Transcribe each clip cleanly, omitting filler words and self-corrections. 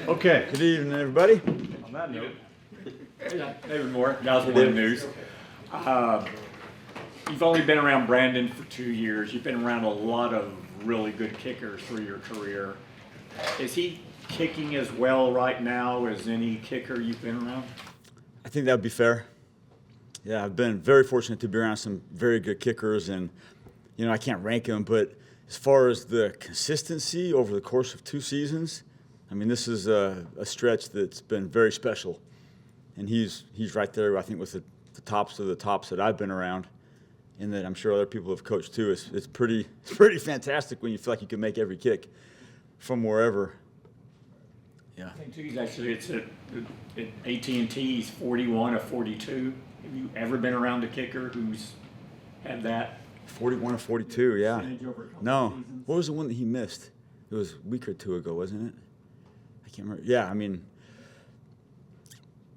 Okay. Good evening, everybody. On that note, David Moore, Guys One News. You've only been around Brandon for 2 years. You've been around a lot of really good kickers through your career. Is he kicking as well right now as any kicker you've been around? I think that would be fair. Yeah, I've been very fortunate to be around some very good kickers, and I can't rank them, but as far as the consistency over the course of 2 seasons, I mean, this is a stretch that's been very special, and he's right there, I think, with the tops of the tops that I've been around, and that I'm sure other people have coached too. It's pretty fantastic when you feel like you can make every kick from wherever. Yeah. I think too, it's at AT&T, he's 41 of 42. Have you ever been around a kicker who's had that? 41 of 42, yeah. Percentage over a couple No. seasons? What was the one that he missed? It was a week or 2 ago, wasn't it? I can't remember. Yeah, I mean,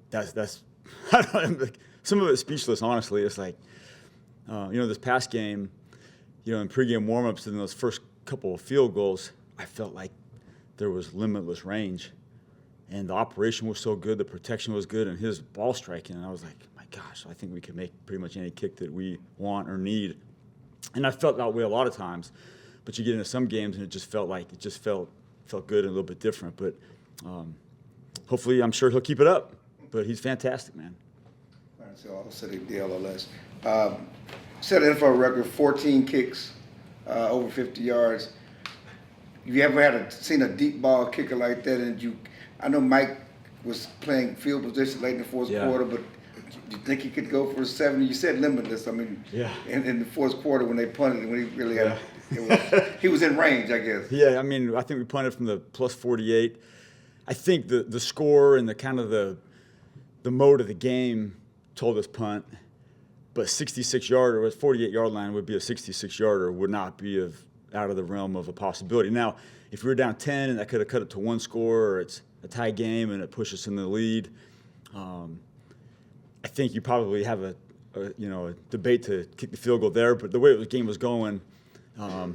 that's I don't know, some of it's speechless, honestly. It's like, this past game, in pregame warmups and those first couple of field goals, I felt like there was limitless range. And the operation was so good, the protection was good, and his ball striking, and I was like, my gosh, I think we can make pretty much any kick that we want or need. And I felt that way a lot of times, but you get into some games and it just felt good and a little bit different. But hopefully, I'm sure he'll keep it up. But he's fantastic, man. All right, so I'll set the LLS. Set an NFL record, 14 kicks, over 50 yards. Have you ever seen a deep ball kicker like that? And I know Mike was playing field position late in the fourth quarter, but do you think he could go for 70? You said limitless. I mean, yeah. In the fourth quarter when they punted, when he really had, he was in range, I guess. Yeah, I mean, I think we punted from the plus 48. I think the score and the kind of the mode of the game told us punt, but 66-yarder or 48-yard line would be a 66-yarder, would not be out of the realm of a possibility. Now, if we were down 10 and that could have cut it to 1 score, or it's a tie game and it pushes us in the lead, I think you probably have a debate to kick the field goal there. But the way the game was going,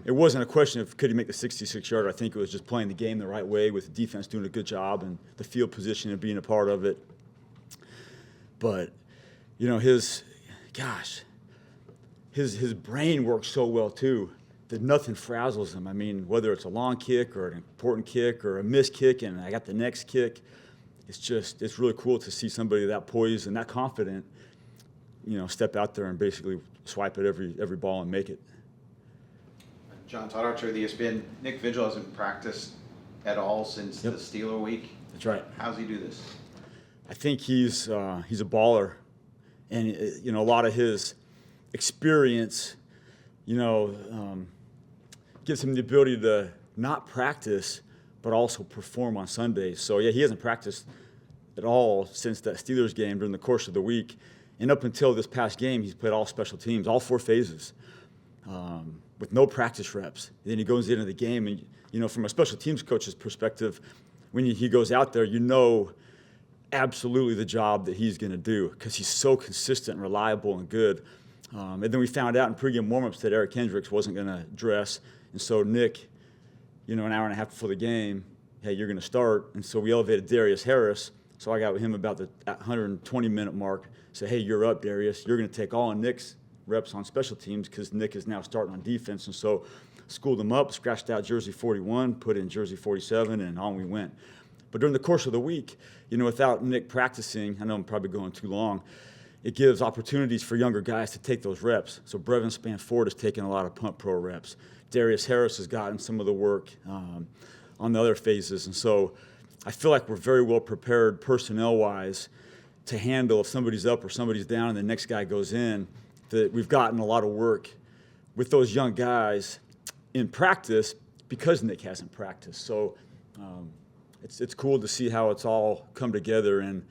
it wasn't a question of could he make the 66-yarder. I think it was just playing the game the right way with the defense doing a good job and the field position and being a part of it. But his brain works so well too that nothing frazzles him. I mean, whether it's a long kick or an important kick or a missed kick and I got the next kick, it's really cool to see somebody that poised and that confident, step out there and basically swipe at every ball and make it. John Todd, Archer of the ESPN. Nick Vigil hasn't practiced at all since the Steeler week. That's right. How's he do this? I think he's a baller, and a lot of his experience, gives him the ability to not practice, but also perform on Sundays. So yeah, he hasn't practiced at all since that Steelers game during the course of the week, and up until this past game, he's played all special teams, all 4 phases, with no practice reps. And then he goes into the game, and from a special teams coach's perspective, when he goes out there, absolutely the job that he's going to do because he's so consistent, reliable, and good. And then we found out in pregame warmups that Eric Hendricks wasn't going to dress, and so Nick, an hour and a half before the game, hey, you're going to start. And so we elevated Darius Harris. So I got with him about the 120-minute mark. Said, hey, you're up, Darius. You're going to take all of Nick's reps on special teams because Nick is now starting on defense. And so schooled him up, scratched out jersey 41, put in jersey 47, and on we went. But during the course of the week, without Nick practicing, I know I'm probably going too long, it gives opportunities for younger guys to take those reps. So Brevin Spanford has taken a lot of punt pro reps. Darius Harris has gotten some of the work on the other phases. And so I feel like we're very well prepared personnel-wise to handle if somebody's up or somebody's down and the next guy goes in, that we've gotten a lot of work with those young guys in practice because Nick hasn't practiced. So it's cool to see how it's all come together, and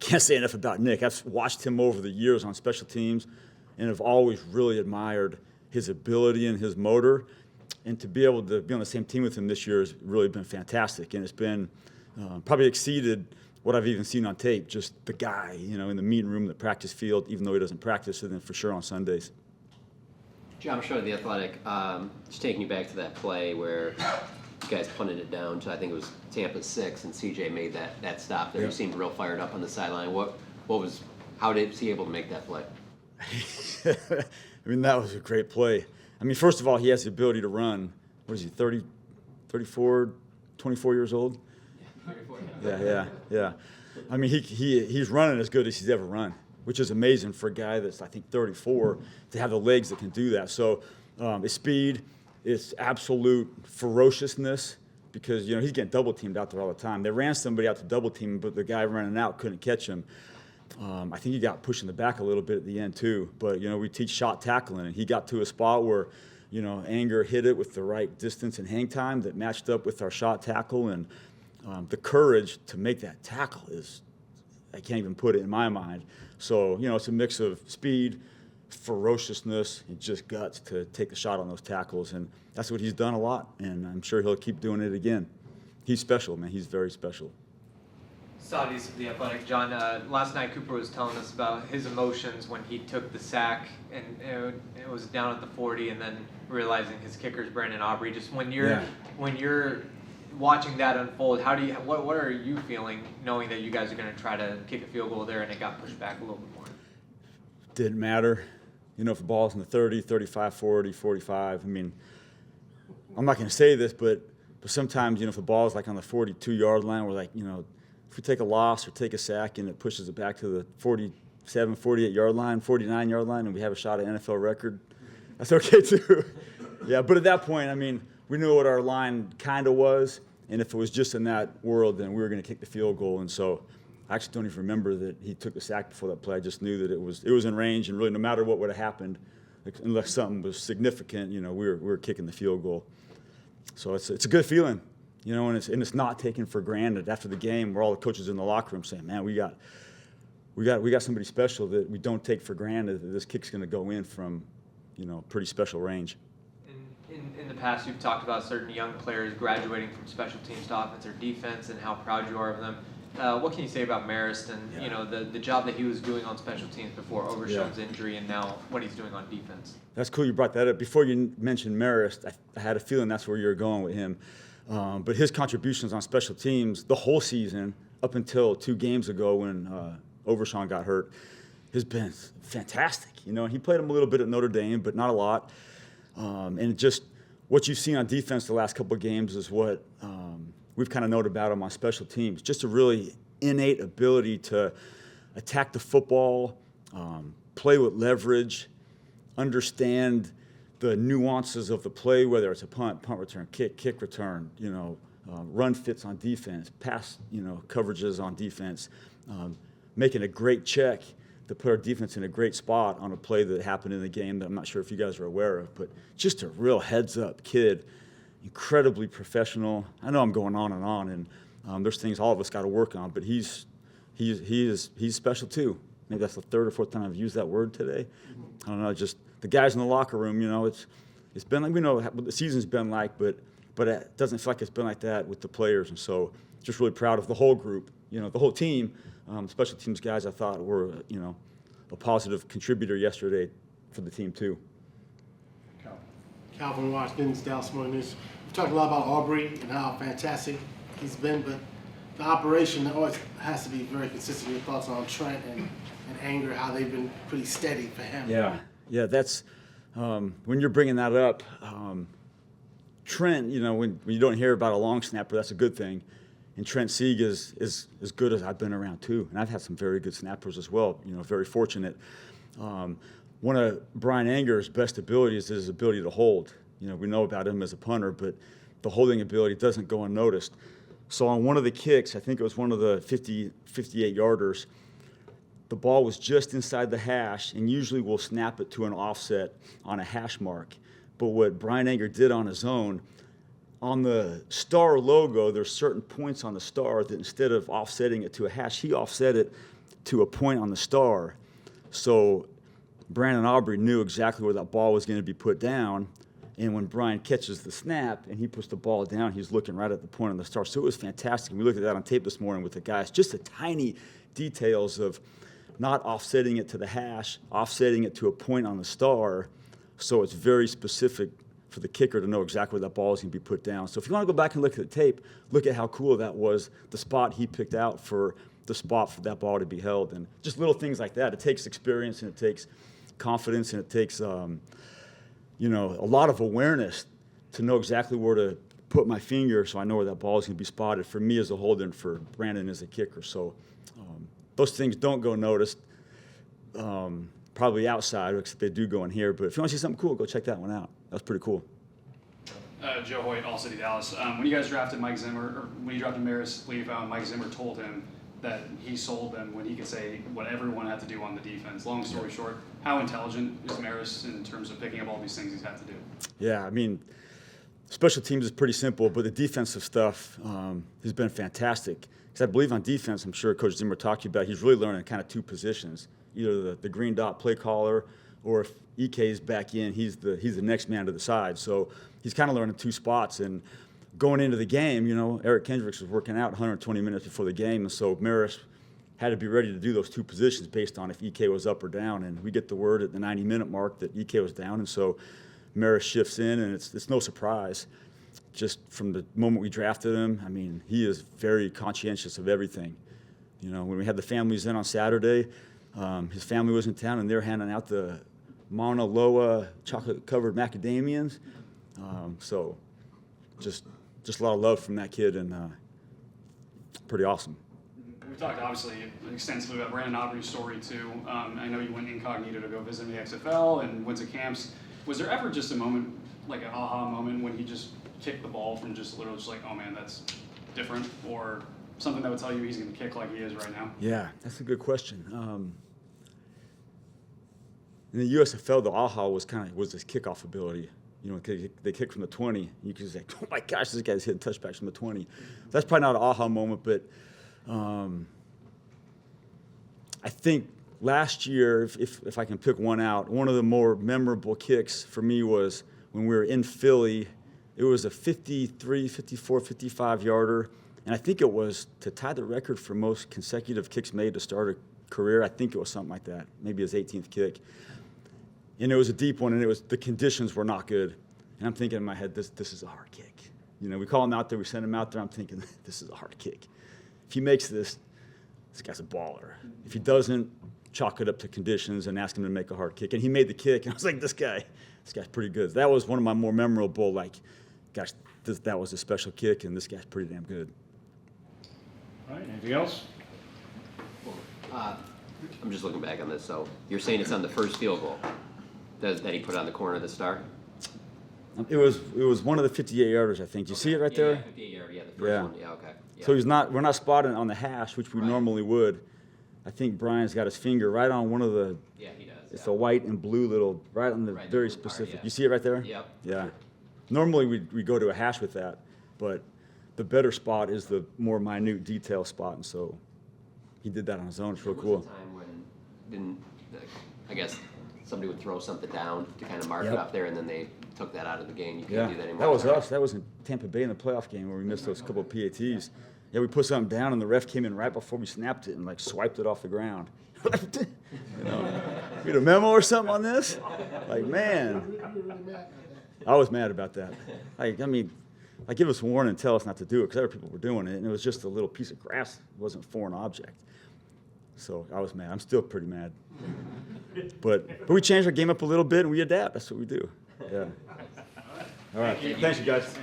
can't say enough about Nick. I've watched him over the years on special teams and have always really admired his ability and his motor, and to be able to be on the same team with him this year has really been fantastic, and it's been probably exceeded what I've even seen on tape, just the guy, in the meeting room, the practice field, even though he doesn't practice, and then for sure on Sundays. John Fassel, The Athletic, just taking you back to that play where you guys punted it down to, I think it was Tampa 6, and CJ made that stop there. Yeah. You seemed real fired up on the sideline. How was he able to make that play? I mean, that was a great play. I mean, first of all, he has the ability to run. What is he, 30, 34, 24 years old? Yeah. I mean, he's running as good as he's ever run, which is amazing for a guy that's, I think, 34, to have the legs that can do that. So it's speed, it's absolute ferociousness, because, he's getting double-teamed out there all the time. They ran somebody out to double-team, but the guy running out couldn't catch him. I think he got pushed in the back a little bit at the end, too. But, we teach shot tackling, and he got to a spot where, Anger hit it with the right distance and hang time that matched up with our shot tackle, and the courage to make that tackle is, I can't even put it in my mind. So, it's a mix of speed, ferociousness, and just guts to take the shot on those tackles. And that's what he's done a lot, and I'm sure he'll keep doing it again. He's special, man. He's very special. Saudi's The Athletic. John, last night Cooper was telling us about his emotions when he took the sack, and it was down at the 40, and then realizing his kicker's Brandon Aubrey. Just when you're watching that unfold, what are you feeling, knowing that you guys are going to try to kick a field goal there and it got pushed back a little bit more? Didn't matter. If the ball's in the 30, 35, 40, 45, I mean, I'm not going to say this, but sometimes, if the ball's like on the 42-yard line, we're like, if we take a loss or take a sack and it pushes it back to the 47, 48-yard line, 49-yard line, and we have a shot at NFL record, that's okay too. Yeah, but at that point, I mean, we knew what our line kind of was, and if it was just in that world, then we were going to kick the field goal. And so I actually don't even remember that he took the sack before that play. I just knew that it was in range, and really no matter what would have happened, unless something was significant, we were kicking the field goal. So it's a good feeling. And it's not taken for granted. After the game, where all the coaches in the locker room saying, "Man, we got somebody special that we don't take for granted, that this kick's going to go in from, pretty special range." In the past, you've talked about certain young players graduating from special teams to offense or defense, and how proud you are of them. What can you say about Marist and the job that he was doing on special teams before Overshown's injury, and now what he's doing on defense? That's cool you brought that up. Before you mentioned Marist, I had a feeling that's where you were going with him. But his contributions on special teams the whole season, up until 2 games ago when Overshown got hurt, has been fantastic. He played him a little bit at Notre Dame, but not a lot. And just what you've seen on defense the last couple of games is what we've kind of noted about him on special teams. Just a really innate ability to attack the football, play with leverage, understand the nuances of the play, whether it's a punt return, kick return, run fits on defense, pass, coverages on defense, making a great check to put our defense in a great spot on a play that happened in the game that I'm not sure if you guys are aware of, but just a real heads-up kid, incredibly professional. I know I'm going on, and there's things all of us got to work on, but he's special too. Maybe that's the 3rd or 4th time I've used that word today. I don't know, just the guys in the locker room, it's been like, we know what the season's been like, but it doesn't feel like it's been like that with the players. And so just really proud of the whole group, the whole team. Special teams guys, I thought, were, a positive contributor yesterday for the team too. Calvin Watkins, Dallas Morning News. We've talked a lot about Aubrey and how fantastic he's been, but the operation always has to be very consistent. Your thoughts on Trent and Anger, how they've been pretty steady for him. Yeah, that's when you're bringing that up. Trent, when you don't hear about a long snapper, that's a good thing. And Trent Sieg is as good as I've been around too, and I've had some very good snappers as well. Very fortunate. One of Brian Anger's best abilities is his ability to hold. We know about him as a punter, but the holding ability doesn't go unnoticed. So on one of the kicks, I think it was one of the 58-yarders, the ball was just inside the hash, and usually we'll snap it to an offset on a hash mark. But what Brian Anger did on his own, on the star logo, there's certain points on the star that instead of offsetting it to a hash, he offset it to a point on the star. So Brandon Aubrey knew exactly where that ball was going to be put down, and when Brian catches the snap and he puts the ball down, he's looking right at the point on the star. So it was fantastic. And we looked at that on tape this morning with the guys, just the tiny details of not offsetting it to the hash, offsetting it to a point on the star, so it's very specific for the kicker to know exactly where that ball is going to be put down. So if you want to go back and look at the tape, look at how cool that was, the spot he picked out for the spot for that ball to be held. And just little things like that. It takes experience and it takes confidence and it takes, you know, a lot of awareness to know exactly where to put my finger so I know where that ball is going to be spotted for me as a holder and for Brandon as a kicker. So those things don't go noticed, probably outside, except they do go in here. But if you want to see something cool, go check that one out. That's pretty cool. Joe Hoyt, All City Dallas. When you guys drafted Mike Zimmer, or when you drafted Maris Lee, Mike Zimmer told him that he sold them when he could say what everyone had to do on the defense. Long story short, how intelligent is Maris in terms of picking up all these things he's had to do? Yeah, I mean, special teams is pretty simple, but the defensive stuff has been fantastic. Because I believe on defense, I'm sure Coach Zimmer talked to you about, he's really learning kind of two positions, either the green dot play caller, or if EK's back in, he's the next man to the side. So he's kind of learning two spots. And going into the game, you know, Eric Kendricks was working out 120 minutes before the game, and so Maris had to be ready to do those two positions based on if EK was up or down. And we get the word at the 90-minute mark that EK was down, and so Maris shifts in, and it's no surprise. Just from the moment we drafted him, I mean, he is very conscientious of everything. You know, when we had the families in on Saturday, his family was in town, and they're handing out the Mauna Loa chocolate-covered macadamians. So just a lot of love from that kid, and pretty awesome. We talked obviously extensively about Brandon Aubrey's story too. I know you went incognito to go visit the XFL and went to camps. Was there ever just a moment, like an aha moment, when he just kicked the ball from just literally just like, oh man, that's different, or something that would tell you he's going to kick like he is right now? Yeah, that's a good question. In the USFL, the aha was this kickoff ability. You know, they kick from the 20. You could say, oh my gosh, this guy's hitting touchbacks from the 20. That's probably not an aha moment, but I think last year, if I can pick one out, one of the more memorable kicks for me was when we were in Philly. It was a 53, 54, 55-yarder, and I think it was to tie the record for most consecutive kicks made to start a career. I think it was something like that, maybe his 18th kick. And it was a deep one, and the conditions were not good. And I'm thinking in my head, this is a hard kick. You know, we call him out there, we send him out there. I'm thinking, this is a hard kick. If he makes this guy's a baller. If he doesn't, chalk it up to conditions and ask him to make a hard kick. And he made the kick, and I was like, this guy's pretty good. That was one of my more memorable, like, gosh, that was a special kick, and this guy's pretty damn good. All right, anything else? I'm just looking back on this. So you're saying it's on the first field goal that he put on the corner of the star? It was one of the 58-yarders, I think. Do you see it right there? 58-yard, yeah, the first one. Yeah, okay. Yeah. So we're not spotting on the hash, which we normally would. I think Brian's got his finger right on one of the. Yeah, he does. It's a white and blue little, right on the Right, very the blue part, specific. yeah. You see it right there? Yep. Yeah. Normally we go to a hash with that, but the better spot is the more minute detail spot, and so he did that on his own. It's real There cool. was a time when I guess somebody would throw something down to kind of mark Yep. it up there, and then they took that out of the game. You can't Yeah, do that anymore. that was us. That was in Tampa Bay in the playoff game where we missed those couple of PATs. Yeah, we put something down, and the ref came in right before we snapped it and like swiped it off the ground. You know, we had a memo or something on this? Like, man, I was mad about that. Like, I mean, give us a warning and tell us not to do it because other people were doing it, and it was just a little piece of grass. It wasn't a foreign object. So I was mad. I'm still pretty mad. But we changed our game up a little bit, and we adapt. That's what we do. Yeah. All right. Thanks, you guys.